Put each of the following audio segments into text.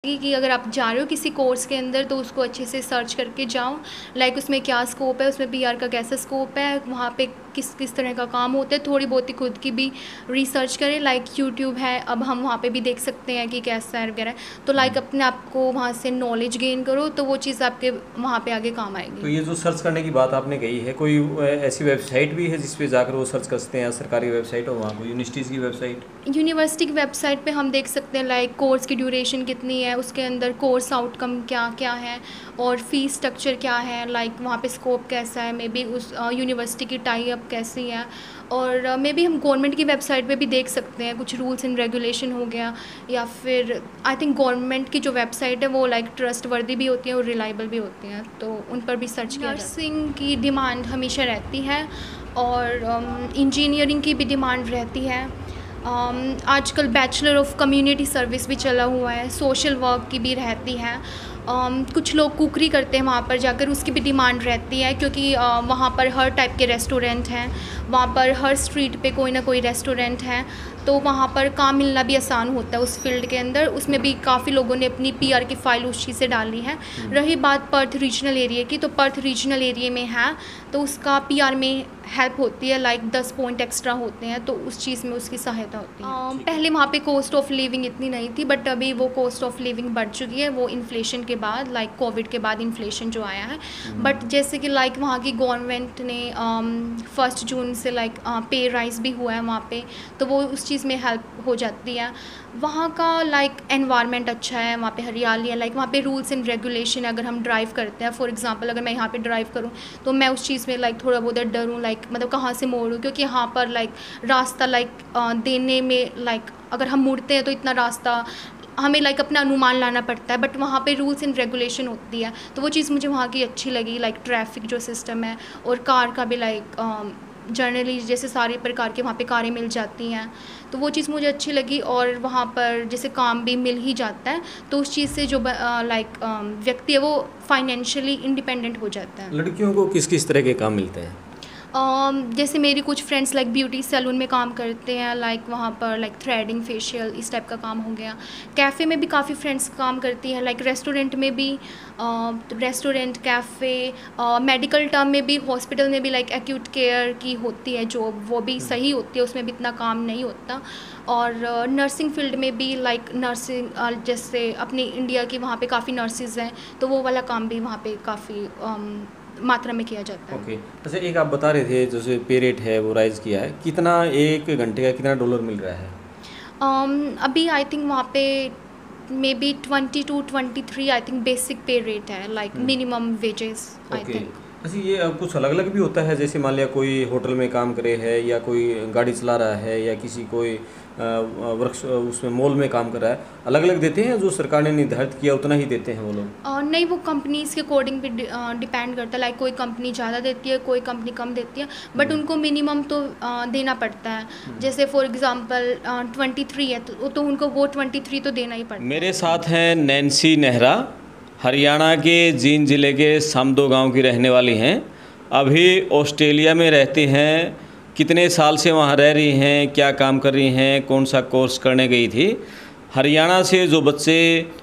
कि अगर आप जा रहे हो किसी कोर्स के अंदर तो उसको अच्छे से सर्च करके जाओ, लाइक उसमें क्या स्कोप है, उसमें पीआर का कैसा स्कोप है, वहाँ पे किस किस तरह का काम होता है, थोड़ी बहुत ही खुद की भी रिसर्च करें। लाइक यूट्यूब है, अब हम वहाँ पे भी देख सकते हैं कि कैसा है वगैरह, तो लाइक अपने आप को वहाँ से नॉलेज गेन करो, तो वो चीज़ आपके वहाँ पे आगे काम आएगी। तो ये जो सर्च करने की बात आपने कही है, कोई ऐसी वेबसाइट भी है जिस पे जाकर वो सर्च कर सकते हैं? सरकारी वेबसाइट हो वहाँ कोई यूनिवर्सिटीज़ की वेबसाइट? यूनिवर्सिटी की वेबसाइट पे हम देख सकते हैं लाइक कोर्स की ड्यूरेशन कितनी है, उसके अंदर कोर्स आउटकम क्या क्या है और फीस स्ट्रक्चर क्या है, लाइक वहाँ पे स्कोप कैसा है, मे बी उस यूनिवर्सिटी की टाई अप कैसी है, और मे बी हम गवर्नमेंट की वेबसाइट पे भी देख सकते हैं कुछ रूल्स एंड रेगुलेशन हो गया, या फिर आई थिंक गवर्नमेंट की जो वेबसाइट है वो लाइक ट्रस्ट वर्दी भी होती है और रिलायबल भी होती हैं, तो उन पर भी सर्च किया। नर्सिंग की डिमांड हमेशा रहती है और इंजीनियरिंग की भी डिमांड रहती है। आजकल बैचलर ऑफ कम्युनिटी सर्विस भी चला हुआ है, सोशल वर्क की भी रहती है। कुछ लोग कुकरी करते हैं वहाँ पर जाकर, उसकी भी डिमांड रहती है, क्योंकि वहाँ पर हर टाइप के रेस्टोरेंट हैं, वहाँ पर हर स्ट्रीट पे कोई ना कोई रेस्टोरेंट है, तो वहाँ पर काम मिलना भी आसान होता है उस फील्ड के अंदर। उसमें भी काफ़ी लोगों ने अपनी पीआर की फ़ाइल उस चीज़ से डाली है। रही बात पर्थ रीजनल एरिया की, तो पर्थ रीजनल एरिया में है तो उसका पीआर में हेल्प होती है, लाइक 10 पॉइंट एक्स्ट्रा होते हैं, तो उस चीज़ में उसकी सहायता होती है। पहले वहाँ पे कॉस्ट ऑफ लिविंग इतनी नहीं थी, बट अभी वो कॉस्ट ऑफ लिविंग बढ़ चुकी है, वो इन्फ्लेशन के बाद, लाइक कोविड के बाद इन्फ्लेशन जो आया है। बट जैसे कि लाइक वहाँ की गवर्नमेंट ने 1 जून से लाइक पे राइज भी हुआ है वहाँ पे, तो वो उस चीज़ में हेल्प हो जाती है। वहाँ का लाइक एनवायरनमेंट अच्छा है, वहाँ पे हरियाली है, लाइक वहाँ पे रूल्स एंड रेगुलेशन, अगर हम ड्राइव करते हैं, फॉर एग्जांपल अगर मैं यहाँ पे ड्राइव करूँ तो मैं उस चीज़ में लाइक थोड़ा बहुत डरूँ, लाइक मतलब कहाँ से मोड़ूँ, क्योंकि यहाँ पर लाइक रास्ता लाइक देने में लाइक अगर हम मुड़ते हैं तो इतना रास्ता हमें लाइक अपना अनुमान लाना पड़ता है, बट वहाँ पे रूल्स एंड रेगुलेशन होती है, तो वो चीज़ मुझे वहाँ की अच्छी लगी। लाइक ट्रैफिक जो सिस्टम है और कार का भी लाइक जनरली जैसे सारे प्रकार के वहाँ पे कारें मिल जाती हैं, तो वो चीज़ मुझे अच्छी लगी। और वहाँ पर जैसे काम भी मिल ही जाता है, तो उस चीज़ से जो लाइक व्यक्ति है वो फाइनेंशियली इंडिपेंडेंट हो जाता है। लड़कियों को किस किस तरह के काम मिलते हैं? जैसे मेरी कुछ फ्रेंड्स लाइक ब्यूटी सैलून में काम करते हैं, लाइक वहाँ पर लाइक थ्रेडिंग, फेशियल, इस टाइप का काम हो गया। कैफ़े में भी काफ़ी फ्रेंड्स काम करती हैं, लाइक रेस्टोरेंट में भी, रेस्टोरेंट, कैफ़े, मेडिकल टर्म में भी, हॉस्पिटल में भी, लाइक एक्यूट केयर की होती है जो, वो भी सही होती है, उसमें भी इतना काम नहीं होता। और नर्सिंग फील्ड में भी लाइक नर्सिंग, जैसे अपनी इंडिया की वहाँ पे काफ़ी नर्सिस हैं, तो वो वाला काम भी वहाँ पे काफ़ी मात्रा में किया जाता है। ओके। अच्छा, एक आप बता रहे थे जैसे पे रेट है वो राइज़ किया है, कितना एक घंटे का कितना डॉलर मिल रहा है? अभी आई थिंक वहाँ पे may be 20 to 23 I think basic पे रेट है, like minimum wages I think. अच्छा, ये अब कुछ अलग अलग भी होता है, जैसे मान लिया कोई होटल में काम करे है या कोई गाड़ी चला रहा है या किसी कोई वर्क उसमें मॉल में काम कर रहा है, अलग अलग देते हैं? जो सरकार ने निर्धारित किया उतना ही देते हैं वो लोग? नहीं, वो कंपनीज़ के अकॉर्डिंग भी डिपेंड करता है, लाइक कोई कंपनी ज़्यादा देती है, कोई कंपनी कम देती है, बट उनको मिनिमम तो देना पड़ता है। जैसे फॉर एग्जांपल 23 है तो उनको वो 23 तो देना ही पड़ता है। मेरे साथ हैं नैन्सी नेहरा, हरियाणा के जींद ज़िले के समदो गांव की रहने वाली हैं। अभी ऑस्ट्रेलिया में रहती हैं। कितने साल से वहाँ रह रही हैं, क्या काम कर रही हैं, कौन सा कोर्स करने गई थी? हरियाणा से जो बच्चे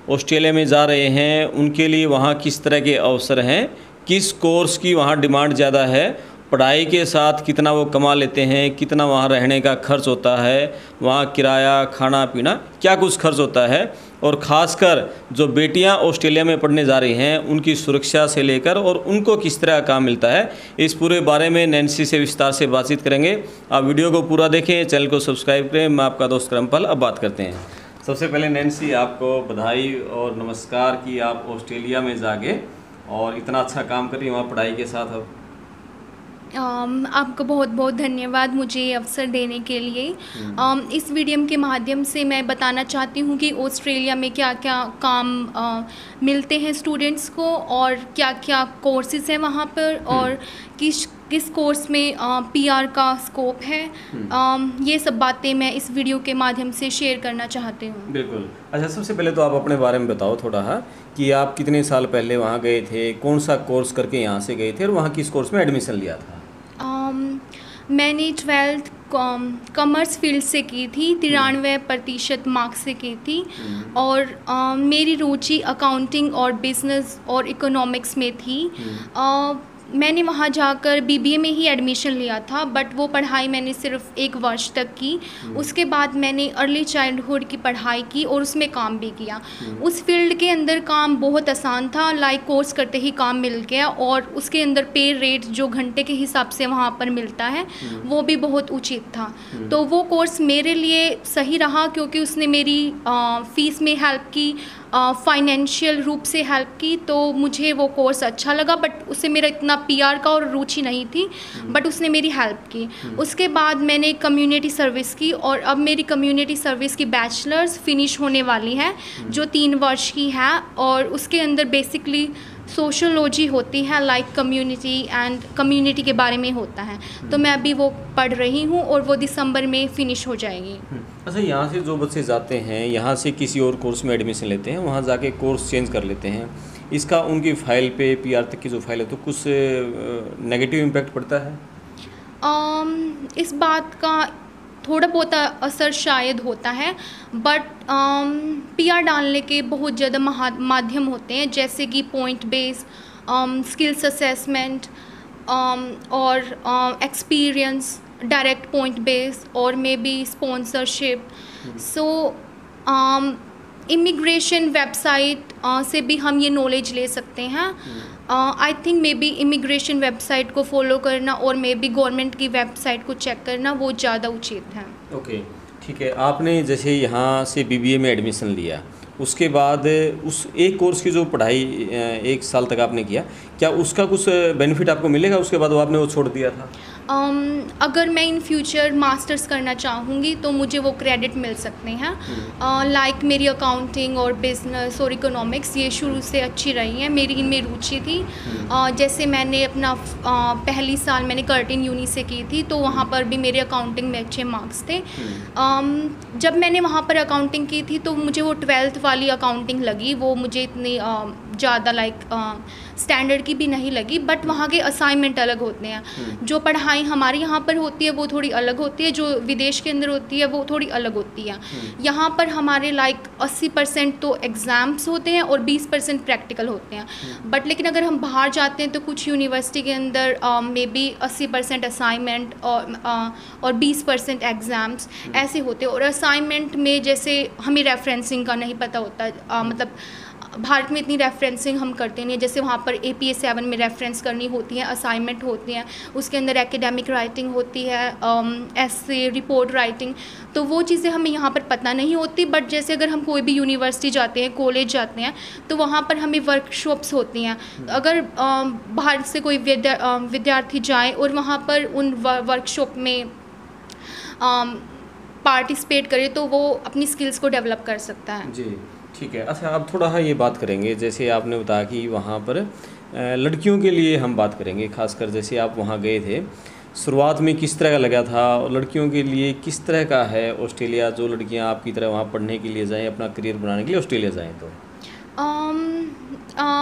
ऑस्ट्रेलिया में जा रहे हैं उनके लिए वहाँ किस तरह के अवसर हैं, किस कोर्स की वहाँ डिमांड ज़्यादा है, पढ़ाई के साथ कितना वो कमा लेते हैं, कितना वहाँ रहने का खर्च होता है, वहाँ किराया, खाना पीना क्या कुछ खर्च होता है, और ख़ासकर जो बेटियां ऑस्ट्रेलिया में पढ़ने जा रही हैं उनकी सुरक्षा से लेकर और उनको किस तरह का काम मिलता है, इस पूरे बारे में नैन्सी से विस्तार से बातचीत करेंगे। आप वीडियो को पूरा देखें, चैनल को सब्सक्राइब करें। मैं आपका दोस्त करमपाल। अब बात करते हैं। सबसे पहले नैन्सी, आपको बधाई और नमस्कार कि आप ऑस्ट्रेलिया में जाके और इतना अच्छा काम कर रही हैं वहाँ पढ़ाई के साथ। अब आपको बहुत बहुत धन्यवाद मुझे ये अवसर देने के लिए। इस वीडियो के माध्यम से मैं बताना चाहती हूँ कि ऑस्ट्रेलिया में क्या क्या काम मिलते हैं स्टूडेंट्स को और क्या क्या कोर्सेज़ हैं वहाँ पर, और किस कोर्स में पीआर का स्कोप है। ये सब बातें मैं इस वीडियो के माध्यम से शेयर करना चाहती हूँ। बिल्कुल। अच्छा, सबसे पहले तो आप अपने बारे में बताओ थोड़ा कि आप कितने साल पहले वहाँ गए थे, कौन सा कोर्स करके यहाँ से गए थे और वहाँ किस कोर्स में एडमिशन लिया था? मैंने 12th कॉमर्स फील्ड से की थी, 93% मार्क्स से की थी। और मेरी रुचि अकाउंटिंग और बिज़नेस और इकोनॉमिक्स में थी। मैंने वहाँ जाकर बीबीए में ही एडमिशन लिया था, बट वो पढ़ाई मैंने सिर्फ 1 वर्ष तक की। उसके बाद मैंने अर्ली चाइल्डहुड की पढ़ाई की और उसमें काम भी किया। उस फील्ड के अंदर काम बहुत आसान था, लाइक कोर्स करते ही काम मिल गया, और उसके अंदर पे रेट जो घंटे के हिसाब से वहाँ पर मिलता है वो भी बहुत उचित था। तो वो कोर्स मेरे लिए सही रहा, क्योंकि उसने मेरी फ़ीस में हेल्प की, फाइनेंशियल रूप से हेल्प की, तो मुझे वो कोर्स अच्छा लगा। बट उससे मेरा इतना पीआर का और रुचि नहीं थी, बट उसने मेरी हेल्प की। उसके बाद मैंने कम्युनिटी सर्विस की, और अब मेरी कम्युनिटी सर्विस की बैचलर्स फिनिश होने वाली है, जो 3 वर्ष की है। और उसके अंदर बेसिकली सोशोलॉजी होती है, लाइक कम्युनिटी एंड कम्युनिटी के बारे में होता है। तो मैं अभी वो पढ़ रही हूँ और वो दिसंबर में फ़िनिश हो जाएगी। अच्छा, यहाँ से जो बच्चे जाते हैं, यहाँ से किसी और कोर्स में एडमिशन लेते हैं, वहाँ जाके कोर्स चेंज कर लेते हैं, इसका उनकी फ़ाइल पे, पीआर तक की जो फाइल है, तो कुछ नेगेटिव इम्पैक्ट पड़ता है? इस बात का थोड़ा बहुत असर शायद होता है, बट पीआर डालने के बहुत ज़्यादा माध्यम होते हैं, जैसे कि पॉइंट बेस, स्किल्स असेसमेंट, और एक्सपीरियंस, डायरेक्ट पॉइंट बेस, और may be sponsorship. So immigration website से भी हम ये नॉलेज ले सकते हैं। I think may be immigration website को फॉलो करना और मे बी गवर्नमेंट की वेबसाइट को चेक करना वो ज़्यादा उचित है। ओके, ठीक है। आपने जैसे यहाँ से बीबीए में एडमिशन लिया, उसके बाद उस एक कोर्स की जो पढ़ाई 1 साल तक आपने किया, क्या उसका कुछ बेनिफिट आपको मिलेगा? उसके बाद वो आपने वो छोड़ दिया था? अगर मैं इन फ्यूचर मास्टर्स करना चाहूँगी तो मुझे वो क्रेडिट मिल सकते हैं। लाइक मेरी अकाउंटिंग और बिज़नेस और इकोनॉमिक्स ये शुरू से अच्छी रही हैं, मेरी इनमें रुचि थी। जैसे मैंने अपना पहली साल मैंने कर्टिन यूनी से की थी, तो वहाँ पर भी मेरे अकाउंटिंग में अच्छे मार्क्स थे। जब मैंने वहाँ पर अकाउंटिंग की थी तो मुझे वो 12th वाली अकाउंटिंग लगी, वो मुझे इतनी ज़्यादा स्टैंडर्ड की भी नहीं लगी। बट वहाँ के असाइनमेंट अलग होते हैं, जो पढ़ाई हमारे यहाँ पर होती है वो थोड़ी अलग होती है, जो विदेश के अंदर होती है वो थोड़ी अलग होती है। यहाँ पर हमारे 80% तो एग्ज़ाम्स होते हैं और 20% प्रैक्टिकल होते हैं। बट लेकिन अगर हम बाहर जाते हैं तो कुछ यूनिवर्सिटी के अंदर मे बी 80% असाइनमेंट और 20% एग्ज़ाम्स ऐसे होते हैं। और असाइनमेंट में जैसे हमें रेफरेंसिंग का नहीं पता होता, मतलब भारत में इतनी रेफरेंसिंग हम करते नहीं, जैसे वहाँ पर APA 7 में रेफरेंस करनी होती है, असाइनमेंट होती हैं, उसके अंदर एकेडमिक राइटिंग होती है, ऐसे रिपोर्ट राइटिंग, तो वो चीज़ें हमें यहाँ पर पता नहीं होती। बट जैसे अगर हम कोई भी यूनिवर्सिटी जाते हैं, कॉलेज जाते हैं, तो वहाँ पर हमें वर्कशॉप्स होती हैं। अगर भारत से कोई विद्यार्थी जाए और वहाँ पर उन वर्कशॉप में पार्टिसिपेट करे तो वो अपनी स्किल्स को डेवलप कर सकता है। जी, ठीक है। अच्छा, अब थोड़ा ये बात करेंगे, जैसे आपने बताया कि वहाँ पर लड़कियों के लिए हम बात करेंगे, खासकर जैसे आप वहाँ गए थे, शुरुआत में किस तरह का लगा था, और लड़कियों के लिए किस तरह का है ऑस्ट्रेलिया? जो लड़कियाँ आपकी तरह वहाँ पढ़ने के लिए जाएँ, अपना करियर बनाने के लिए ऑस्ट्रेलिया जाएँ, तो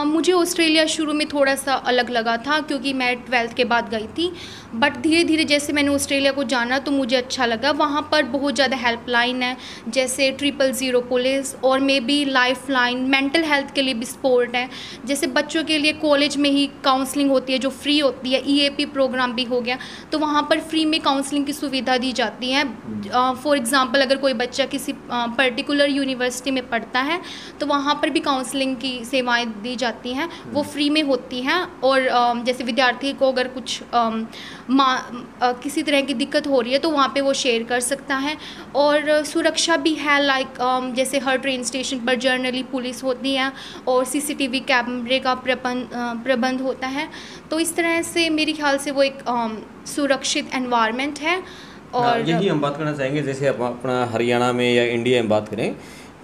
मुझे ऑस्ट्रेलिया शुरू में थोड़ा सा अलग लगा था, क्योंकि मैं 12th के बाद गई थी। बट धीरे धीरे जैसे मैंने ऑस्ट्रेलिया को जाना तो मुझे अच्छा लगा। वहाँ पर बहुत ज़्यादा हेल्पलाइन है, जैसे 000 पुलिस, और may be life line, mental health के लिए भी सपोर्ट है। जैसे बच्चों के लिए कॉलेज में ही काउंसलिंग होती है जो फ्री होती है, EAP प्रोग्राम भी हो गया, तो वहाँ पर फ्री में काउंसलिंग की सुविधा दी जाती है। फॉर एग्ज़ाम्पल, अगर कोई बच्चा किसी पर्टिकुलर यूनिवर्सिटी में पढ़ता है तो वहाँ पर भी काउंसलिंग की सेवाएँ दी जाती हैं, वो फ्री में होती हैं। और जैसे विद्यार्थी को अगर कुछ किसी तरह की दिक्कत हो रही है तो वहाँ पे वो शेयर कर सकता है। और सुरक्षा भी है, लाइक जैसे हर ट्रेन स्टेशन पर जर्नली पुलिस होती है और CCTV कैमरे का प्रबंध होता है। तो इस तरह से मेरे ख्याल से वो एक सुरक्षित एनवायरनमेंट है। और यही हम बात करना चाहेंगे, जैसे अपना हरियाणा में या इंडिया में बात करें,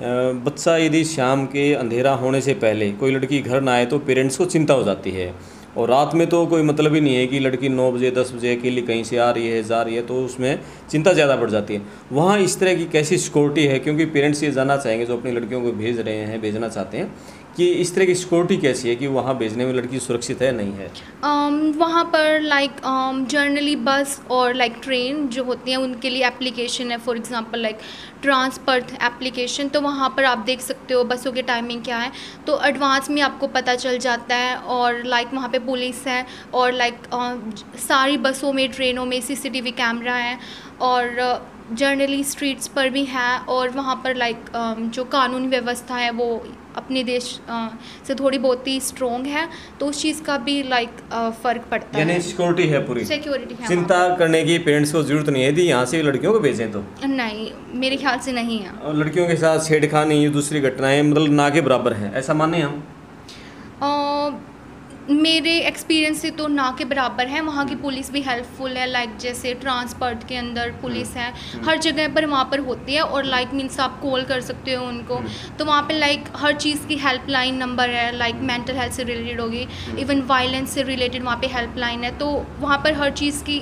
बच्चा यदि शाम के अंधेरा होने से पहले कोई लड़की घर ना आए तो पेरेंट्स को चिंता हो जाती है, और रात में तो कोई मतलब ही नहीं है कि लड़की 9 बजे 10 बजे अकेली कहीं से आ रही है जा रही है, तो उसमें चिंता ज़्यादा बढ़ जाती है। वहाँ इस तरह की कैसी सिक्योरिटी है, क्योंकि पेरेंट्स ये जानना चाहेंगे जो अपनी लड़कियों को भेज रहे हैं, भेजना चाहते हैं, कि इस तरह की सिक्योरिटी कैसी है कि वहाँ भेजने में लड़की सुरक्षित है नहीं है? वहाँ पर लाइक जर्नली बस और लाइक ट्रेन जो होती हैं उनके लिए एप्लीकेशन है, फॉर एग्जांपल लाइक ट्रांसपर्थ एप्लीकेशन। तो वहाँ पर आप देख सकते हो बसों के टाइमिंग क्या है, तो एडवांस में आपको पता चल जाता है। और लाइक वहाँ पे पुलिस है, और लाइक सारी बसों में ट्रेनों में सीसीटीवी कैमरा है, और जर्नली स्ट्रीट्स पर भी है। और वहाँ पर लाइक जो कानूनी व्यवस्था है वो अपने देश से थोड़ी बहुत ही स्ट्रॉन्ग है, तो उस चीज़ का भी लाइक फ़र्क पड़ता है। यानी सिक्योरिटी है, पूरी सिक्योरिटी है, चिंता करने की पेरेंट्स को जरूरत नहीं है यदि यहाँ से लड़कियों को भेजें तो? नहीं, मेरे ख्याल से नहीं है। और लड़कियों के साथ छेड़खानी दूसरी घटनाएं मतलब ना के बराबर है, ऐसा माने हम? मेरे एक्सपीरियंस से तो ना के बराबर है। वहाँ की पुलिस भी हेल्पफुल है, लाइक जैसे ट्रांसपोर्ट के अंदर पुलिस है, हर जगह पर वहाँ पर होती है। और लाइक मीन्स आप कॉल कर सकते हो उनको, तो वहाँ पे लाइक हर चीज़ की हेल्पलाइन नंबर है, लाइक मेंटल हेल्थ से रिलेटेड होगी, इवन वायलेंस से रिलेटेड वहाँ पे हेल्पलाइन है। तो वहाँ पर हर चीज़ की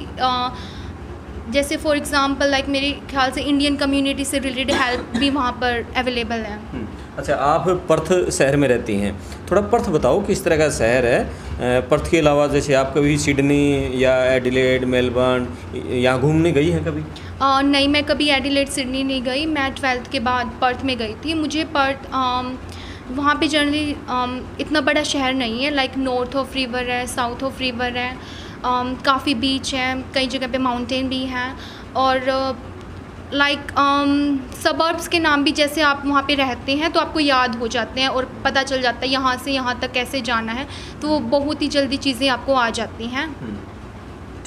जैसे फॉर एग्जांपल लाइक मेरे ख्याल से इंडियन कम्युनिटी से रिलेटेड हेल्प भी वहाँ पर अवेलेबल है। अच्छा, आप पर्थ शहर में रहती हैं, थोड़ा पर्थ बताओ किस तरह का शहर है। पर्थ के अलावा जैसे आप कभी सिडनी या एडिलेड, मेलबर्न यहाँ घूमने गई हैं कभी? नहीं, मैं कभी एडिलेड सिडनी नहीं गई। मैं 12th के बाद पर्थ में गई थी। मुझे पर्थ वहाँ पे जनरली इतना बड़ा शहर नहीं है, लाइक नॉर्थ ऑफ रिवर है, साउथ ऑफ रिवर है, काफ़ी बीच हैं, कई जगह पे माउंटेन भी हैं। और लाइक सबर्ब्स के नाम भी जैसे आप वहाँ पे रहते हैं तो आपको याद हो जाते हैं और पता चल जाता है यहाँ से यहाँ तक कैसे जाना है, तो बहुत ही जल्दी चीज़ें आपको आ जाती हैं।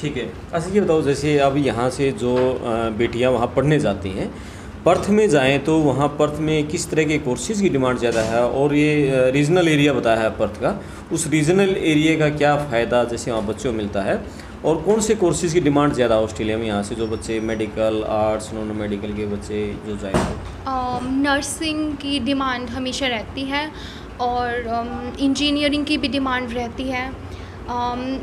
ठीक है। अच्छा, ये बताओ जैसे अब यहाँ से जो बेटियाँ वहाँ पढ़ने जाती हैं, पर्थ में जाएं तो वहाँ पर्थ में किस तरह के कोर्सेज़ की डिमांड ज़्यादा है? और ये रीजनल एरिया बताया है पर्थ का, उस रीजनल एरिया का क्या फ़ायदा जैसे वहाँ बच्चों को मिलता है, और कौन से कोर्सेज़ की डिमांड ज़्यादा ऑस्ट्रेलिया में यहाँ से जो बच्चे मेडिकल, आर्ट्स, नॉन मेडिकल के बच्चे जो जाएँ तो? नर्सिंग की डिमांड हमेशा रहती है, और इंजीनियरिंग की भी डिमांड रहती है।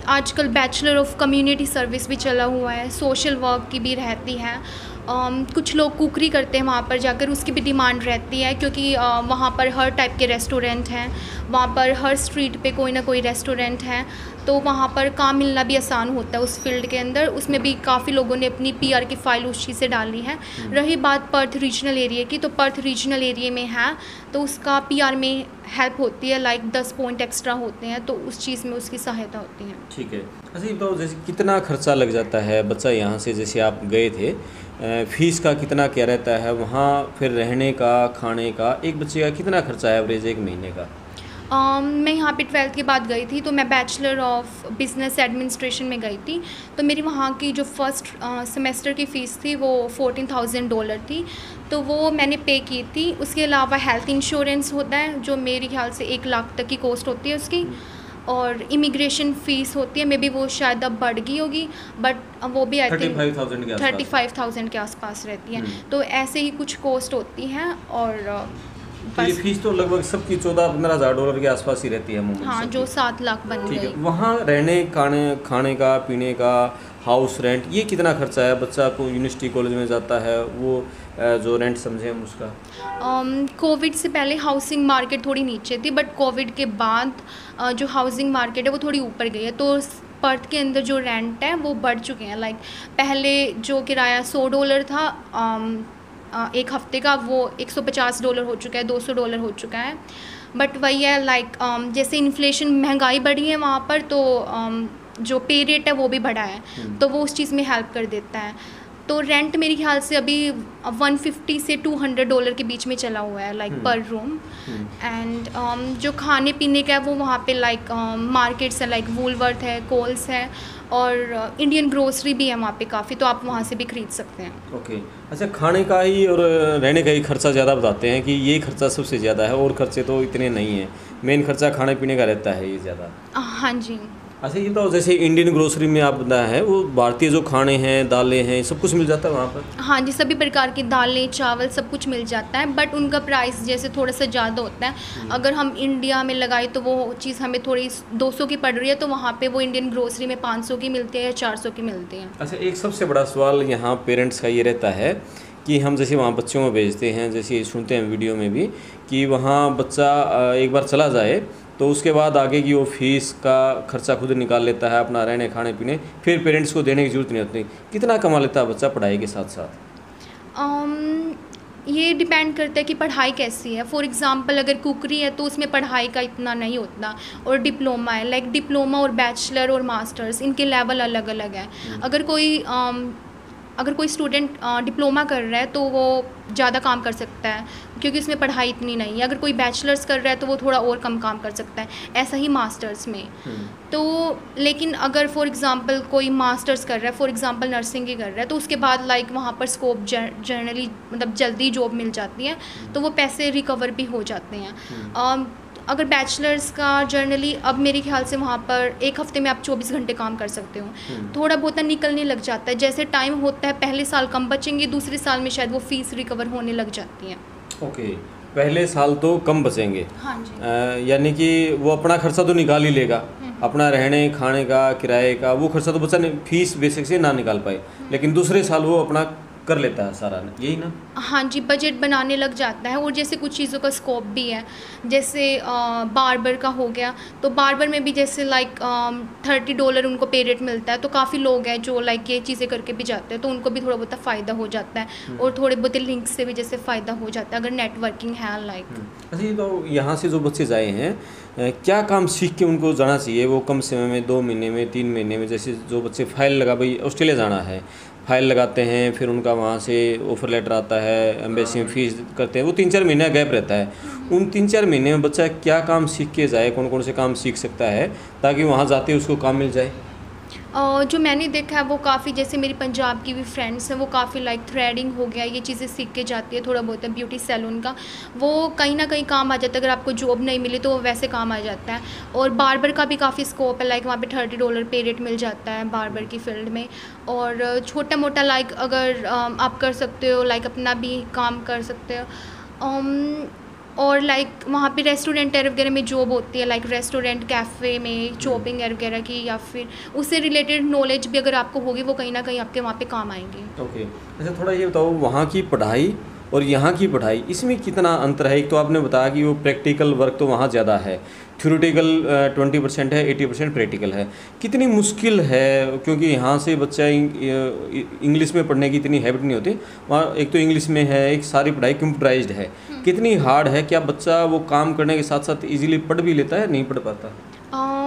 आजकल बैचलर ऑफ कम्युनिटी सर्विस भी चला हुआ है, सोशल वर्क की भी रहती है। कुछ लोग कुकरी करते हैं वहाँ पर जाकर, उसकी भी डिमांड रहती है, क्योंकि वहाँ पर हर टाइप के रेस्टोरेंट हैं, वहाँ पर हर स्ट्रीट पे कोई ना कोई रेस्टोरेंट है, तो वहाँ पर काम मिलना भी आसान होता है उस फील्ड के अंदर। उसमें भी काफ़ी लोगों ने अपनी पीआर की फ़ाइल उस चीज़ से डाली है। रही बात पर्थ रीजनल एरिया की, तो पर्थ रीजनल एरिया में है तो उसका पीआर में हेल्प होती है, लाइक 10 पॉइंट एक्स्ट्रा होते हैं, तो उस चीज़ में उसकी सहायता होती है। ठीक है। अच्छा, ये बताओ जैसे कितना खर्चा लग जाता है बच्चा यहाँ से, जैसे आप गए थे, फ़ीस का कितना क्या रहता है वहाँ, फिर रहने का, खाने का, एक बच्चे का कितना खर्चा है एवरेज एक महीने का? मैं यहाँ पे 12th के बाद गई थी, तो मैं बैचलर ऑफ बिज़नेस एडमिनिस्ट्रेशन में गई थी। तो मेरी वहाँ की जो फर्स्ट सेमेस्टर की फ़ीस थी वो $14,000 थी, तो वो मैंने पे की थी। उसके अलावा हेल्थ इंश्योरेंस होता है जो मेरे ख्याल से 1 लाख तक की कॉस्ट होती है उसकी, और इमिग्रेशन फ़ीस होती है, मे बी वो शायद अब बढ़ गई होगी, बट वो भी आई थिंक 35,000 के आसपास रहती है। तो ऐसे ही कुछ कॉस्ट होती हैं। और तो ये फीस तो लगभग सबकी $14-15 हज़ार के आसपास ही रहती है मुंबई। हाँ, जो 7 लाख बन गई। वहाँ रहने खाने का, पीने का, हाउस रेंट, ये कितना खर्चा है? बच्चा को यूनिवर्सिटी कॉलेज में जाता है, वो जो रेंट समझे हम उसका। कोविड से पहले हाउसिंग मार्केट थोड़ी नीचे थी, बट कोविड के बाद जो हाउसिंग मार्केट है वो थोड़ी ऊपर गई है। तो पर्थ के अंदर जो रेंट है वो बढ़ चुके हैं। लाइक पहले जो किराया $100 था एक हफ़्ते का, वो $150 हो चुका है, $200 हो चुका है। बट वही है, लाइक जैसे इन्फ्लेशन, महंगाई बढ़ी है वहाँ पर, तो जो पे रेट है वो भी बढ़ा है, तो वो उस चीज़ में हेल्प कर देता है। तो रेंट मेरे ख्याल से अभी $150 से $200 के बीच में चला हुआ है, लाइक पर रूम। एंड जो खाने पीने का है वो वहाँ पे लाइक मार्केट्स है, लाइक वूलवर्थ है, कोल्स है, और इंडियन ग्रोसरी भी है वहाँ पे काफ़ी, तो आप वहाँ से भी खरीद सकते हैं। ओके। अच्छा, खाने का ही और रहने का ही खर्चा ज़्यादा बताते हैं कि ये खर्चा सबसे ज़्यादा है, और खर्चे तो इतने नहीं हैं, मेन खर्चा खाने पीने का रहता है ये ज़्यादा। हाँ जी। अच्छा, ये तो जैसे इंडियन ग्रोसरी में आप बताया है, वो भारतीय जो खाने हैं, दालें हैं, सब कुछ मिल जाता है वहाँ पर? हाँ जी, सभी प्रकार की दालें, चावल सब कुछ मिल जाता है, बट उनका प्राइस जैसे थोड़ा सा ज़्यादा होता है। अगर हम इंडिया में लगाए तो वो चीज़ हमें थोड़ी 200 की पड़ रही है, तो वहाँ पे वो इंडियन ग्रोसरी में 500 की मिलती है या 400 की मिलती है। अच्छा, एक सबसे बड़ा सवाल यहाँ पेरेंट्स का ये रहता है कि हम जैसे वहाँ बच्चों को भेजते हैं, जैसे सुनते हैं वीडियो में भी कि वहाँ बच्चा एक बार चला जाए तो उसके बाद आगे की वो फीस का खर्चा खुद निकाल लेता है, अपना रहने खाने पीने, फिर पेरेंट्स को देने की ज़रूरत नहीं होती। कितना कमा लेता है बच्चा पढ़ाई के साथ साथ? ये डिपेंड करता है कि पढ़ाई कैसी है। फॉर एग्ज़ाम्पल अगर कुकरी है तो उसमें पढ़ाई का इतना नहीं होता, और डिप्लोमा है, लाइक डिप्लोमा और बैचलर और मास्टर्स, इनके लेवल अलग अलग है। अगर कोई स्टूडेंट डिप्लोमा कर रहा है तो वो ज़्यादा काम कर सकता है, क्योंकि उसमें पढ़ाई इतनी नहीं है। अगर कोई बैचलर्स कर रहा है तो वो थोड़ा और कम काम कर सकता है, ऐसा ही मास्टर्स में। तो लेकिन अगर फॉर एग्ज़ाम्पल कोई मास्टर्स कर रहा है, फॉर एग्ज़ाम्पल नर्सिंग की कर रहा है, तो उसके बाद लाइक वहाँ पर स्कोप जनरली मतलब जल्दी जॉब मिल जाती है, तो वो पैसे रिकवर भी हो जाते हैं। अगर बैचलर्स का जर्नली अब मेरे ख्याल से वहाँ पर एक हफ़्ते में आप 24 घंटे काम कर सकते हो। थोड़ा बहुत निकलने लग जाता है, जैसे टाइम होता है पहले साल कम बचेंगे, दूसरे साल में शायद वो फ़ीस रिकवर होने लग जाती है। ओके, पहले साल तो कम बचेंगे। हाँ जी। यानी कि वो अपना खर्चा तो निकाल ही लेगा, अपना रहने खाने का, किराए का, वो खर्चा तो बच्चा फीस बेसिक से ना निकाल पाए, लेकिन दूसरे साल वो अपना कर लेता है सारा, यही ना? हाँ जी, बजट बनाने लग जाता है। और जैसे कुछ चीज़ों का स्कोप भी है, जैसे बार्बर का हो गया, तो बार्बर में भी जैसे लाइक $30 उनको पे रेट मिलता है, तो काफ़ी लोग हैं जो लाइक ये चीज़ें करके भी जाते हैं, तो उनको भी थोड़ा बहुत फ़ायदा हो जाता है, और थोड़े बहुत लिंक से भी जैसे फ़ायदा हो जाता है अगर नेटवर्किंग है लाइक। अच्छा, ये तो यहाँ से जो बच्चे जाए हैं, क्या काम सीख के उनको जाना चाहिए? वो कम समय में 2 महीने में, 3 महीने में, जैसे जो बच्चे फाइल लगा, भाई ऑस्ट्रेलिया जाना है, फाइल लगाते हैं, फिर उनका वहाँ से ऑफ़र लेटर आता है, एम्बेसी में फ़ीस करते हैं, वो 3-4 महीने का गैप रहता है। उन 3-4 महीने में बच्चा क्या काम सीख के जाए, कौन कौन से काम सीख सकता है ताकि वहाँ जाते उसको काम मिल जाए? जो मैंने देखा है वो काफ़ी, जैसे मेरी पंजाब की भी फ्रेंड्स हैं, वो काफ़ी लाइक थ्रेडिंग हो गया, ये चीज़ें सीख के जाती है। थोड़ा बहुत है ब्यूटी सैलून का, वो कहीं ना कहीं काम आ जाता है। अगर आपको जॉब नहीं मिली तो वो वैसे काम आ जाता है। और बार्बर का भी काफ़ी स्कोप है, लाइक वहाँ पे $30 पे रेट मिल जाता है बार्बर की फील्ड में। और छोटा मोटा लाइक अगर आप कर सकते हो, लाइक अपना भी काम कर सकते हो। और लाइक वहाँ पे रेस्टोरेंट वगैरह में जॉब होती है, लाइक रेस्टोरेंट कैफ़े में शॉपिंग वगैरह की, या फिर उससे रिलेटेड नॉलेज भी अगर आपको होगी, वो कहीं ना कहीं आपके वहाँ पे काम आएंगे। ओके, अच्छा थोड़ा ये बताओ, वहाँ की पढ़ाई और यहाँ की पढ़ाई, इसमें कितना अंतर है? एक तो आपने बताया कि वो प्रैक्टिकल वर्क तो वहाँ ज़्यादा है, थ्योरेटिकल 20% है, 80% प्रैक्टिकल है। कितनी मुश्किल है, क्योंकि यहाँ से बच्चा इंग्लिश में पढ़ने की इतनी हैबिट नहीं होती, वहाँ एक तो इंग्लिश में है, एक सारी पढ़ाई कंप्यूटराइज्ड है। कितनी हार्ड है? क्या बच्चा वो काम करने के साथ साथ इजीली पढ़ भी लेता है, नहीं पढ़ पाता?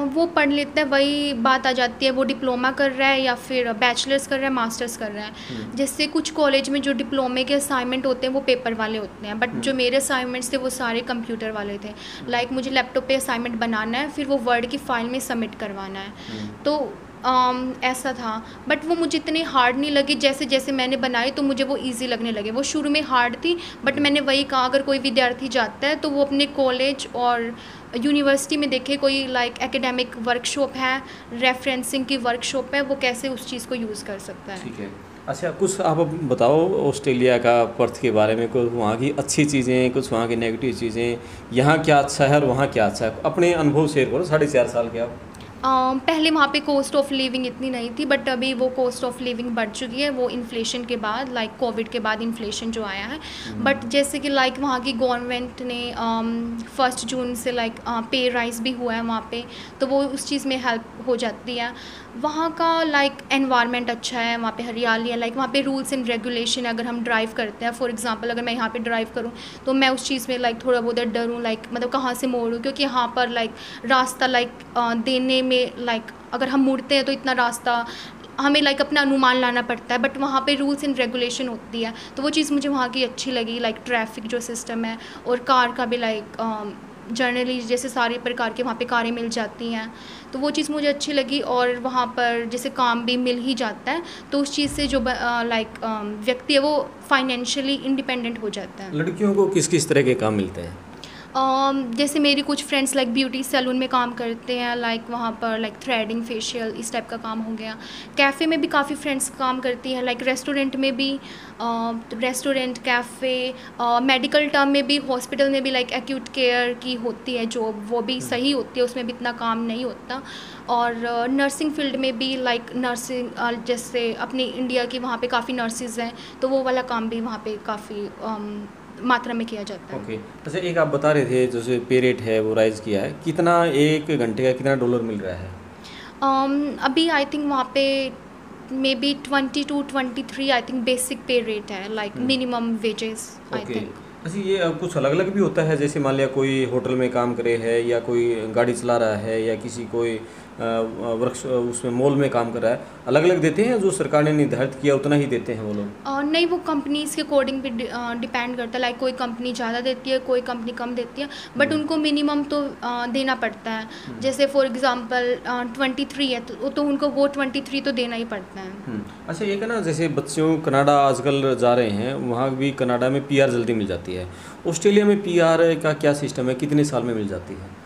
वो पढ़ लेता है, वही बात आ जाती है, वो डिप्लोमा कर रहा है या फिर बैचलर्स कर रहा है, मास्टर्स कर रहा है। जैसे कुछ कॉलेज में जो डिप्लोमे के असाइनमेंट होते हैं वो पेपर वाले होते हैं, बट जो मेरे असाइनमेंट्स थे वो सारे कंप्यूटर वाले थे। लाइक मुझे लैपटॉप पे असाइनमेंट बनाना है, फिर वो वर्ड की फ़ाइल में सबमिट करवाना है। तो ऐसा था, बट वो मुझे इतनी हार्ड नहीं लगी। जैसे जैसे मैंने बनाई तो मुझे वो इजी लगने लगे। वो शुरू में हार्ड थी, बट मैंने वही कहा, अगर कोई विद्यार्थी जाता है तो वो अपने कॉलेज और यूनिवर्सिटी में देखे, कोई लाइक एकेडमिक वर्कशॉप है, रेफरेंसिंग की वर्कशॉप है, वो कैसे उस चीज़ को यूज़ कर सकता है। ठीक है। अच्छा, कुछ आप बताओ ऑस्ट्रेलिया का, पर्थ के बारे में, कुछ वहाँ की अच्छी चीज़ें, कुछ वहाँ की नेगेटिव चीज़ें, यहाँ क्या अच्छा है और वहाँ क्या अच्छा है, अपने अनुभव शेयर करो। 4.5 साल के आप। पहले वहाँ पे कॉस्ट ऑफ लिविंग इतनी नहीं थी, बट अभी वो कॉस्ट ऑफ लिविंग बढ़ चुकी है, वो इन्फ्लेशन के बाद, लाइक कोविड के बाद इन्फ्लेशन जो आया है। बट जैसे कि लाइक वहाँ की गवर्नमेंट ने 1 जून से लाइक पे राइज भी हुआ है वहाँ पे, तो वो उस चीज़ में हेल्प हो जाती है। वहाँ का लाइक एनवायरनमेंट अच्छा है, वहाँ पे हरियाली है, लाइक वहाँ पे रूल्स एंड रेगुलेशन। अगर हम ड्राइव करते हैं, फॉर एग्जांपल अगर मैं यहाँ पे ड्राइव करूँ तो मैं उस चीज़ में लाइक थोड़ा बहुत डरूँ, लाइक मतलब कहाँ से मोड़ूँ, क्योंकि यहाँ पर लाइक रास्ता लाइक देने में लाइक अगर हम मुड़ते हैं तो इतना रास्ता हमें लाइक अपना अनुमान लाना पड़ता है, बट वहाँ पे रूल्स एंड रेगुलेशन होती है। तो वो चीज़ मुझे वहाँ की अच्छी लगी, लाइक ट्रैफिक जो सिस्टम है, और कार का भी लाइक जर्नली जैसे सारे प्रकार के वहाँ पे कारें मिल जाती हैं, तो वो चीज़ मुझे अच्छी लगी। और वहाँ पर जैसे काम भी मिल ही जाता है, तो उस चीज़ से जो लाइक व्यक्ति है वो फाइनेंशियली इंडिपेंडेंट हो जाता है। लड़कियों को किस किस तरह के काम मिलते हैं? जैसे मेरी कुछ फ्रेंड्स लाइक ब्यूटी सैलून में काम करते हैं, लाइक वहाँ पर लाइक थ्रेडिंग, फेशियल, इस टाइप का काम हो गया। कैफ़े में भी काफ़ी फ्रेंड्स काम करती हैं, लाइक रेस्टोरेंट में भी, रेस्टोरेंट, कैफ़े, मेडिकल टर्म में भी, हॉस्पिटल में भी लाइक एक्यूट केयर की होती है जॉब, वो भी सही होती है, उसमें भी इतना काम नहीं होता। और नर्सिंग फील्ड में भी लाइक नर्सिंग, जैसे अपनी इंडिया की वहाँ पे काफ़ी नर्सिस हैं, तो वो वाला काम भी वहाँ पे काफ़ी मात्रा में किया जाता है। ओके। अच्छा, एक आप बता रहे थे जैसे पे रेट है वो राइज़ किया है, कितना एक घंटे का कितना डॉलर मिल रहा है? अभी आई थिंक वहाँ पे may be 20 to 23 I think basic पे रेट है, लाइक मिनिमम वेजेस आई ओके। थिंक। अच्छा, ये कुछ अलग अलग भी होता है, जैसे मान लिया कोई होटल में काम करे है या कोई गाड़ी चला रहा है या किसी कोई वर्क उसमें मॉल में काम कर रहा है, अलग अलग देते हैं जो सरकार ने निर्धारित किया उतना ही देते हैं वो लोग? नहीं, वो कंपनीज़ के अकॉर्डिंग भी डिपेंड करता है, लाइक कोई कंपनी ज़्यादा देती है, कोई कंपनी कम देती है, बट उनको मिनिमम तो देना पड़ता है। जैसे फॉर एग्जांपल 23 है तो उनको वो 23 तो देना ही पड़ता है। अच्छा, एक है ना, जैसे बच्चों कनाडा आजकल जा रहे हैं, वहाँ भी कनाडा में पीआर जल्दी मिल जाती है। ऑस्ट्रेलिया में पीआर का क्या सिस्टम है, कितने साल में मिल जाती है?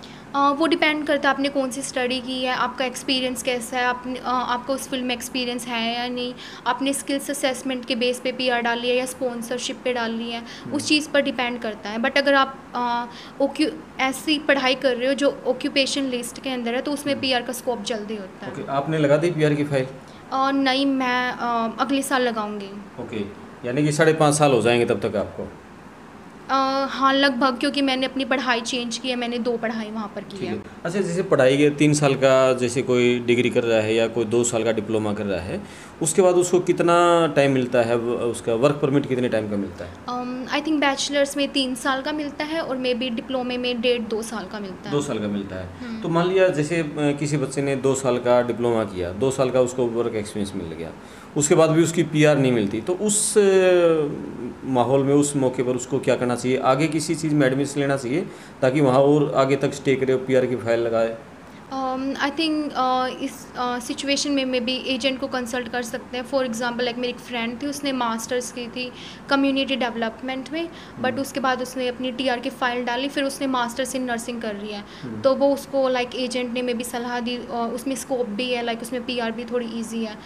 वो डिपेंड करता है आपने कौन सी स्टडी की है, आपका एक्सपीरियंस कैसा है, आपका उस फील्ड में एक्सपीरियंस है या नहीं, आपने स्किल्स असेसमेंट के बेस पे पीआर डाली है या स्पॉन्सरशिप पे डाली है, उस चीज़ पर डिपेंड करता है। बट अगर आप ऐसी पढ़ाई कर रहे हो जो ऑक्यूपेशन लिस्ट के अंदर है, तो उसमें पीआर का स्कोप जल्दी होता है। ओके, आपने लगा दी पीआर की फाइल? नहीं, मैं अगले साल लगाऊंगी। ओके, यानी कि 5.5 साल हो जाएंगे तब तक आपको? हाँ, लगभग, क्योंकि मैंने अपनी पढ़ाई चेंज की है, मैंने 2 पढ़ाई वहाँ पर की ठीक है। है। अच्छा, जैसे पढ़ाई के 3 साल का जैसे कोई डिग्री कर रहा है या कोई 2 साल का डिप्लोमा कर रहा है, उसके बाद उसको कितना टाइम मिलता है, उसका वर्क परमिट कितने टाइम का मिलता है? आई थिंक बैचलर्स में 3 साल का मिलता है और मे बी डिप्लोमे में 1.5-2 साल का मिलता है। 2 साल का मिलता है। तो मान लिया जैसे किसी बच्चे ने 2 साल का डिप्लोमा किया, 2 साल का उसको वर्क एक्सपीरियंस मिल गया, उसके बाद भी उसकी पीआर नहीं मिलती, तो उस माहौल में, उस मौके पर उसको क्या करना चाहिए? आगे किसी चीज़ में एडमिशन लेना चाहिए ताकि वहाँ और आगे तक स्टे करे, पीआर की फाइल लगाए? आई थिंक इस सिचुएशन में मे बी एजेंट को कंसल्ट कर सकते हैं। फॉर एग्जांपल लाइक मेरी एक फ्रेंड थी, उसने मास्टर्स की थी कम्युनिटी डेवलपमेंट में, बट उसके बाद उसने अपनी टीआर की फ़ाइल डाली, फिर उसने मास्टर्स इन नर्सिंग कर रही है, तो वो उसको लाइक एजेंट ने मे बी सलाह दी, उसमें स्कोप भी है, लाइक उसमें पीआर भी थोड़ी ईजी है,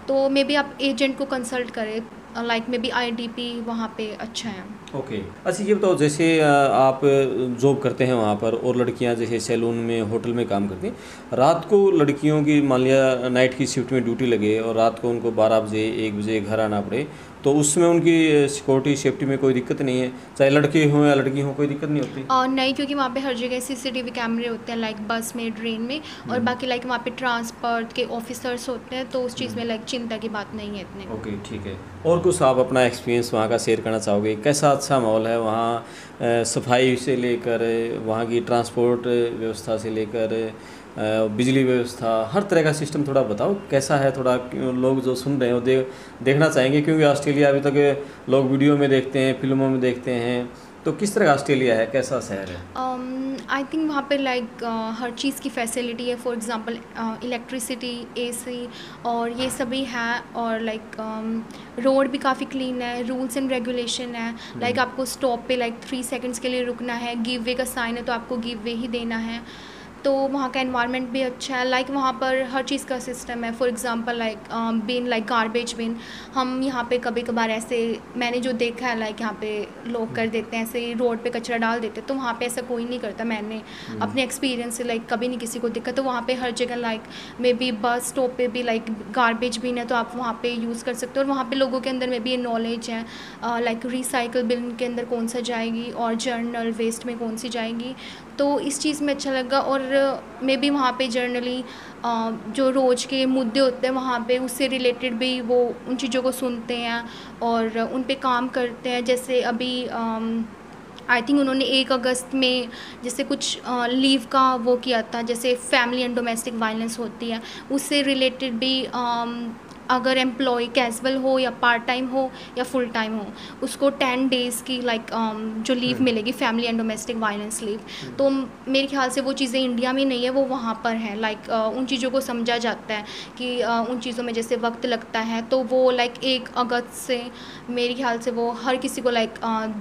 तो मे बी आप एजेंट को कंसल्ट करें, लाइक मे बी IDP वहाँ पे अच्छा है। ओके। अच्छा, ये बताओ, जैसे आप जॉब करते हैं वहाँ पर और लड़कियाँ जैसे सैलून में, होटल में काम करती हैं, रात को लड़कियों की मान लिया नाइट की शिफ्ट में ड्यूटी लगे और रात को उनको 12 बजे 1 बजे घर आना पड़े, तो उसमें उनकी सिक्योरिटी सेफ्टी में कोई दिक्कत नहीं है? चाहे लड़के हों या लड़की हों, कोई दिक्कत नहीं होती? नहीं, क्योंकि वहाँ पे हर जगह CCTV कैमरे होते हैं, लाइक बस में, ट्रेन में, और बाकी लाइक वहाँ पे ट्रांसपोर्ट के ऑफिसर्स होते हैं, तो उस चीज़ में लाइक चिंता की बात नहीं है इतनी। ओके, ठीक है। और कुछ आप अपना एक्सपीरियंस वहाँ का शेयर करना चाहोगे? कैसा अच्छा माहौल है वहाँ, सफाई से लेकर वहाँ की ट्रांसपोर्ट व्यवस्था से लेकर बिजली व्यवस्था, हर तरह का सिस्टम थोड़ा बताओ कैसा है? थोड़ा लोग जो सुन रहे हैं वो देखना चाहेंगे, क्योंकि ऑस्ट्रेलिया अभी तक लोग वीडियो में देखते हैं, फिल्मों में देखते हैं, तो किस तरह का ऑस्ट्रेलिया है, कैसा शहर है? आई थिंक वहाँ पे लाइक हर चीज़ की फैसिलिटी है, फॉर एग्जांपल इलेक्ट्रिसिटी, AC और ये सभी है, और लाइक रोड भी काफ़ी क्लीन है, रूल्स एंड रेगुलेशन है, लाइक आपको स्टॉप पे लाइक 3 सेकंड्स के लिए रुकना है, गिव वे का साइन है तो आपको गिव वे ही देना है, तो वहाँ का एनवायरनमेंट भी अच्छा है, लाइक वहाँ पर हर चीज़ का सिस्टम है। For example like bin, like garbage bin, हम यहाँ पे कभी कभार ऐसे, मैंने जो देखा है लाइक यहाँ पे लोग कर देते हैं, ऐसे रोड पे कचरा डाल देते हैं, तो वहाँ पे ऐसा कोई नहीं करता। मैंने अपने एक्सपीरियंस से लाइक कभी नहीं किसी को दिक्कत, तो वहाँ पे हर जगह like may be bus stop पे भी लाइक गार्बेज बिन है, तो आप वहाँ पे यूज़ कर सकते हो, और वहाँ पे लोगों के अंदर में भी ये नॉलेज है लाइक रिसाइकल बिन के अंदर कौन सा जाएगी और जर्नल वेस्ट में कौन सी जाएगी, तो इस चीज़ में अच्छा लगा। और मे बी वहाँ पे जर्नली जो रोज़ के मुद्दे होते हैं वहाँ पे, उससे रिलेटेड भी वो उन चीज़ों को सुनते हैं और उन पे काम करते हैं। जैसे अभी आई थिंक उन्होंने 1 अगस्त में जैसे कुछ लीव का वो किया था, जैसे फैमिली एंड डोमेस्टिक वायलेंस होती है, उससे रिलेटेड भी अगर एम्प्लॉय कैजुअल हो या पार्ट टाइम हो या फुल टाइम हो, उसको 10 डेज़ की जो लीव मिलेगी, family and domestic violence leave. तो मेरे ख्याल से वो चीज़ें इंडिया में नहीं है, वो वहाँ पर है। उन चीज़ों को समझा जाता है कि उन चीज़ों में जैसे वक्त लगता है, तो वो 1 अगस्त से मेरे ख्याल से वो हर किसी को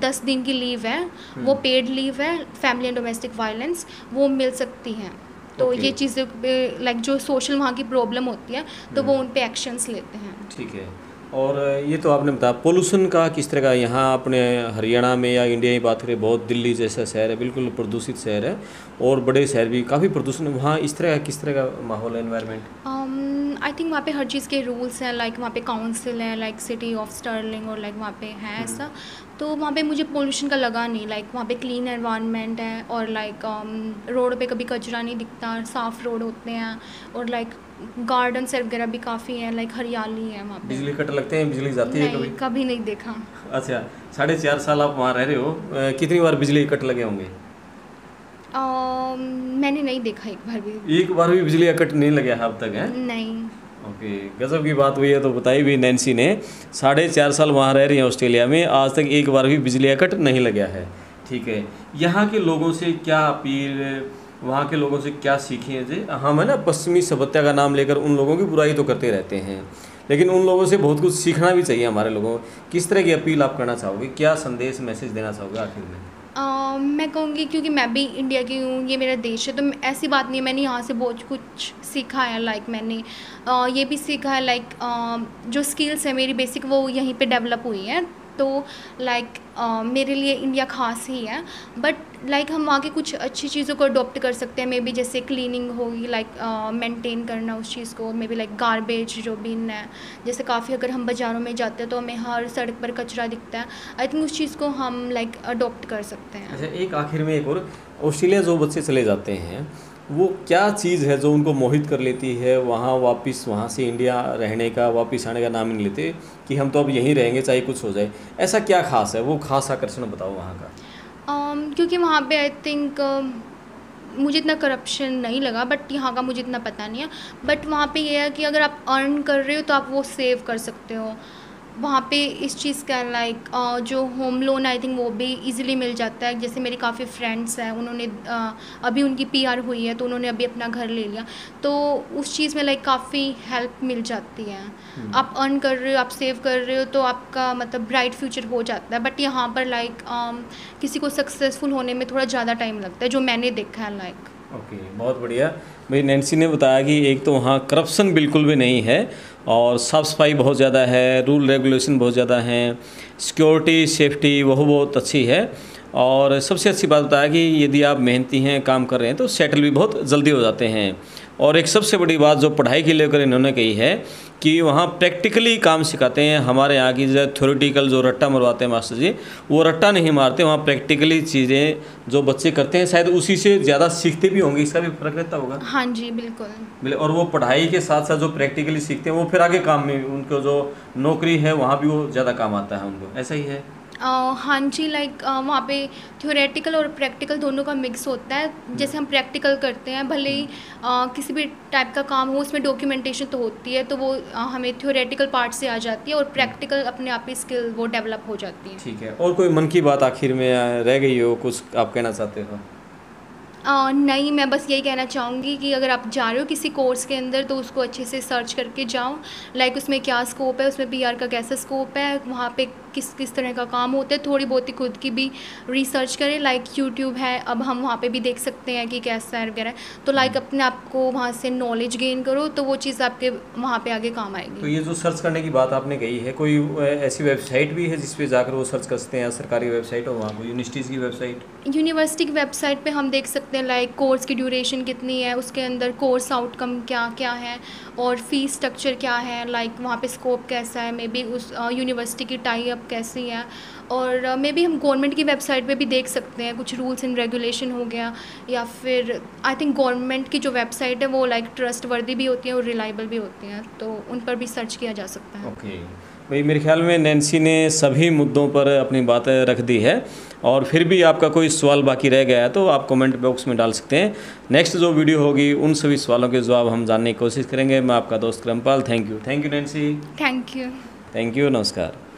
10 दिन की लीव है, वो पेड लीव है, फैमिली एंड डोमेस्टिक वायलेंस, वो मिल सकती हैं। तो ये चीज़ें पे जो सोशल वहाँ की प्रॉब्लम होती है, तो वो उन पे एक्शंस लेते हैं। ठीक है। और ये तो आपने बताया पोल्यूशन का किस तरह का यहाँ अपने हरियाणा में या इंडिया की बात करें, बहुत दिल्ली जैसा शहर है, बिल्कुल प्रदूषित शहर है, और बड़े शहर भी काफ़ी प्रदूषण है वहाँ, इस तरह का किस तरह का माहौल है, एनवायरनमेंट? आई थिंक वहाँ पे हर चीज़ के रूल्स हैं, वहाँ पे काउंसिल है, सिटी ऑफ स्टर्लिंग, और वहाँ पे है ऐसा। तो वहाँ पे मुझे पोल्यूशन का लगा नहीं, वहाँ पे क्लीन एनवायरनमेंट है, और रोड पे कभी कचरा नहीं दिखता, साफ़ रोड होते हैं, और गार्डन से वगैरह भी काफ़ी है, हरियाली है वहाँ पे। बिजली कट लगते हैं, बिजली जाती है कभी? कभी नहीं देखा। अच्छा, 4.5 साल आप वहाँ रह रहे हो, कितनी बार बिजली कट लगे होंगे? मैंने नहीं देखा एक बार भी बिजली कट नहीं लगे अब तक है? नहीं। ओके, गजब की बात हुई है। तो बताई भी नैन्सी ने 4.5 साल वहाँ रह रही हैं ऑस्ट्रेलिया में, आज तक एक बार भी बिजली कट नहीं लगा है। ठीक है, यहाँ के लोगों से क्या अपील, वहाँ के लोगों से क्या सीखें? जी हम है ना, पश्चिमी सभ्यता का नाम लेकर उन लोगों की बुराई तो करते रहते हैं, लेकिन उन लोगों से बहुत कुछ सीखना भी चाहिए हमारे लोगों को। किस तरह की अपील आप करना चाहोगे, क्या संदेश मैसेज देना चाहोगे आखिर में? मैं कहूँगी, क्योंकि मैं भी इंडिया की हूँ, ये मेरा देश है, तो ऐसी बात नहीं है, मैंने यहाँ से बहुत कुछ सीखा है। मैंने ये भी सीखा है, जो स्किल्स है मेरी बेसिक, वो यहीं पे डेवलप हुई हैं। तो मेरे लिए इंडिया ख़ास ही है, बट हम वहाँ की कुछ अच्छी चीज़ों को अडॉप्ट कर सकते हैं। मे बी जैसे क्लीनिंग होगी, मेंटेन करना उस चीज़ को, मे बी गार्बेज जो बिन है, जैसे काफ़ी अगर हम बाज़ारों में जाते हैं तो हमें हर सड़क पर कचरा दिखता है, आई थिंक उस चीज़ को हम अडॉप्ट कर सकते हैं। अच्छा, एक आखिर में एक और, ऑस्ट्रेलिया जो बच्चे चले जाते हैं, वो क्या चीज़ है जो उनको मोहित कर लेती है, वहाँ वापस वहाँ से इंडिया रहने का, वापस आने का नाम नहीं लेते कि हम तो अब यहीं रहेंगे चाहे कुछ हो जाए? ऐसा क्या खास है, वो खास आकर्षण बताओ वहाँ का। क्योंकि वहाँ पे आई थिंक मुझे इतना करप्शन नहीं लगा, बट यहाँ का मुझे इतना पता नहीं है। बट वहाँ पे ये है कि अगर आप अर्न कर रहे हो तो आप वो सेव कर सकते हो। वहाँ पे इस चीज़ का जो होम लोन आई थिंक वो भी इजीली मिल जाता है। जैसे मेरी काफ़ी फ्रेंड्स हैं, उन्होंने अभी उनकी पीआर हुई है, तो उन्होंने अभी अपना घर ले लिया, तो उस चीज़ में काफ़ी हेल्प मिल जाती है। आप अर्न कर रहे हो, आप सेव कर रहे हो, तो आपका मतलब ब्राइट फ्यूचर हो जाता है। बट यहाँ पर किसी को सक्सेसफुल होने में थोड़ा ज़्यादा टाइम लगता है, जो मैंने देखा है। ओके, बहुत बढ़िया। भाई नैन्सी ने बताया कि एक तो वहाँ करप्शन बिल्कुल भी नहीं है, और साफ़ सफाई बहुत ज़्यादा है, रूल रेगुलेशन बहुत ज़्यादा हैं, सिक्योरिटी सेफ्टी वह बहुत अच्छी है, और सबसे अच्छी बात बताया कि यदि आप मेहनती हैं, काम कर रहे हैं, तो सेटल भी बहुत जल्दी हो जाते हैं। और एक सबसे बड़ी बात जो पढ़ाई के लेकर इन्होंने कही है कि वहाँ प्रैक्टिकली काम सिखाते हैं। हमारे यहाँ की जो थ्योरेटिकल जो रट्टा मरवाते हैं मास्टर जी, वो रट्टा नहीं मारते, वहाँ प्रैक्टिकली चीज़ें जो बच्चे करते हैं शायद उसी से ज़्यादा सीखते भी होंगे, इसका भी फर्क रहता होगा। हाँ जी, बिल्कुल। और वो पढ़ाई के साथ साथ जो प्रैक्टिकली सीखते हैं, वो फिर आगे काम में उनको जो नौकरी है वहाँ भी वो ज़्यादा काम आता है उनको, ऐसा ही है। हाँ जी, वहाँ पे थ्योरेटिकल और प्रैक्टिकल दोनों का मिक्स होता है। जैसे हम प्रैक्टिकल करते हैं, भले ही किसी भी टाइप का काम हो, उसमें डॉक्यूमेंटेशन तो होती है, तो वो हमें थ्योरेटिकल पार्ट से आ जाती है, और प्रैक्टिकल अपने आप ही स्किल वो डेवलप हो जाती है। ठीक है, और कोई मन की बात आखिर में रह गई हो, कुछ आप कहना चाहते हो? नहीं, मैं बस यही कहना चाहूँगी कि अगर आप जा रहे हो किसी कोर्स के अंदर, तो उसको अच्छे से सर्च करके जाओ, उसमें क्या स्कोप है, उसमें पीआर का कैसा स्कोप है, वहाँ पे किस किस तरह का काम होता है, थोड़ी बहुत ही खुद की भी रिसर्च करें। यूट्यूब है, अब हम वहाँ पे भी देख सकते हैं कि कैसा है वगैरह, तो अपने आप को वहाँ से नॉलेज गेन करो, तो वो चीज़ आपके वहाँ पे आगे काम आएगी। तो ये जो सर्च करने की बात आपने कही है, कोई ऐसी वेबसाइट भी है जिस पे जाकर वो सर्च कर सकते हैं, सरकारी वेबसाइट हो वहाँ कोई यूनिवर्सिटीज़ की वेबसाइट? यूनिवर्सिटी की वेबसाइट पे हम देख सकते हैं कोर्स की ड्यूरेशन कितनी है, उसके अंदर कोर्स आउटकम क्या क्या है, और फीस स्ट्रक्चर क्या है, वहाँ पे स्कोप कैसा है, मे बी उस यूनिवर्सिटी की टाई अप कैसी है, और मे बी हम गवर्नमेंट की वेबसाइट पे भी देख सकते हैं कुछ रूल्स एंड रेगुलेशन हो गया, या फिर आई थिंक गवर्नमेंट की जो वेबसाइट है वो ट्रस्ट वर्दी भी होती है और रिलायबल भी होती हैं, तो उन पर भी सर्च किया जा सकता है। ओके भाई, मेरे ख्याल में नैन्सी ने सभी मुद्दों पर अपनी बातें रख दी है, और फिर भी आपका कोई सवाल बाकी रह गया है तो आप कमेंट बॉक्स में डाल सकते हैं। नेक्स्ट जो वीडियो होगी उन सभी सवालों के जवाब हम जानने की कोशिश करेंगे। मैं आपका दोस्त Krampal, thank you Nancy. Thank you. Thank you, नमस्कार।